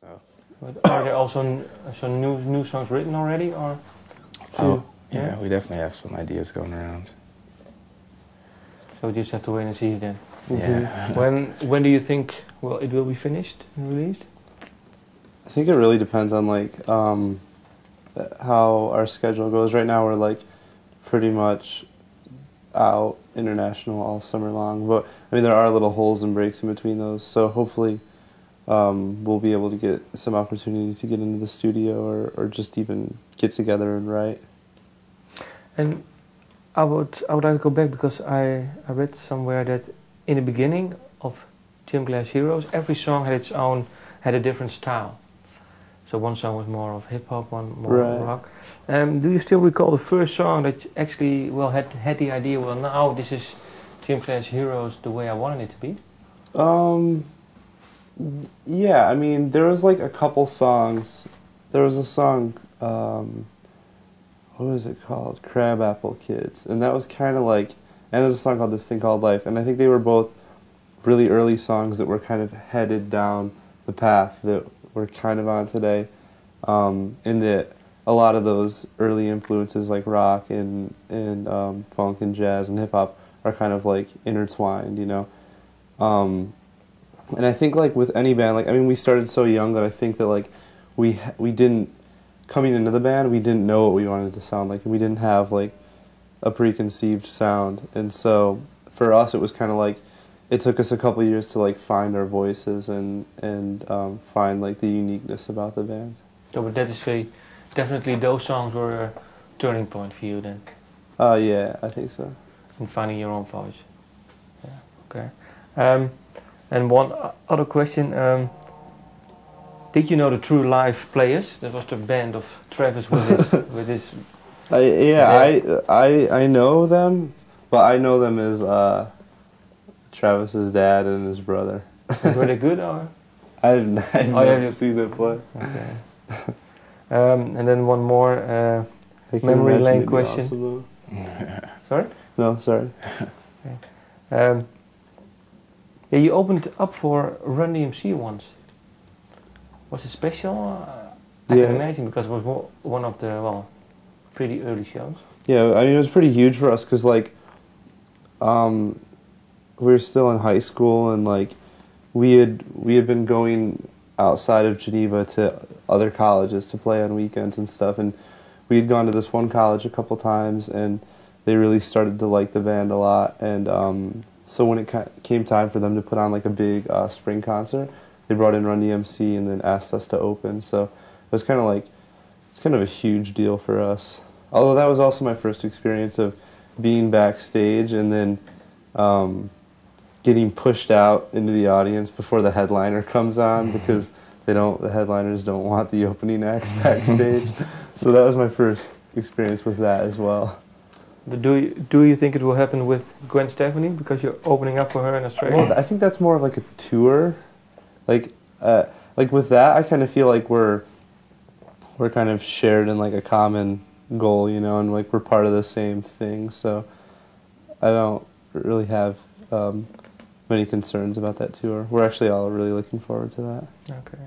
So. But are there also some new songs written already, or? Yeah, we definitely have some ideas going around. So we just have to wait and see then. Yeah. When do you think it will be finished and released? I think it really depends on like how our schedule goes. Right now we're like pretty much out international all summer long, but I mean there are little holes and breaks in between those, so hopefully we'll be able to get some opportunity to get into the studio or just even get together and write. And I would like to go back because I read somewhere that in the beginning of Gym Class Heroes, every song had a different style. So one song was more of hip hop, one more rock. Do you still recall the first song that actually had the idea? Well, now this is Gym Class Heroes the way I wanted it to be. Yeah, I mean there was like a couple songs. There was a song. What was it called? Crabapple Kids, and that was kind of like. And there's a song called This Thing Called Life, and I think they were both really early songs that were kind of headed down the path that we're kind of on today, in that a lot of those early influences like rock and funk and jazz and hip hop are kind of like intertwined, you know. And I think like with any band, like I mean we started so young that I think that like we didn't, coming into the band, we didn't know what we wanted to sound like, and we didn't have like a preconceived sound, and so for us it was kind of like it took us a couple years to like find our voices and find like the uniqueness about the band. So, but that is definitely those songs were a turning point for you then. Yeah, I think so. In finding your own voice. Yeah. Okay. And one other question. Did you know the True Live Players? That was the band of Travis with his. I know them, but I know them as Travis's dad and his brother. Were they good or? I've never seen them play. Okay. And then one more memory lane question. Awesome, Sorry? No, sorry. Okay. Yeah, you opened up for Run DMC once. Was it special? I can imagine, because it was one of the pretty early shows. Yeah, I mean it was pretty huge for us because like we were still in high school, and like we had been going outside of Geneva to other colleges to play on weekends and stuff, and we had gone to this one college a couple times, and they really started to like the band a lot, and so when it came time for them to put on like a big spring concert, they brought in Run DMC and then asked us to open. So it was kind of a huge deal for us. Although that was also my first experience of being backstage and then getting pushed out into the audience before the headliner comes on, because the headliners don't want the opening acts backstage. So that was my first experience with that as well. But do you think it will happen with Gwen Stefani, because you're opening up for her in Australia? Well, I think that's more of like a tour. Like with that, I kind of feel like we're kind of shared in like a common goal, you know, and like we're part of the same thing. So I don't really have many concerns about that tour. We're actually all really looking forward to that. Okay.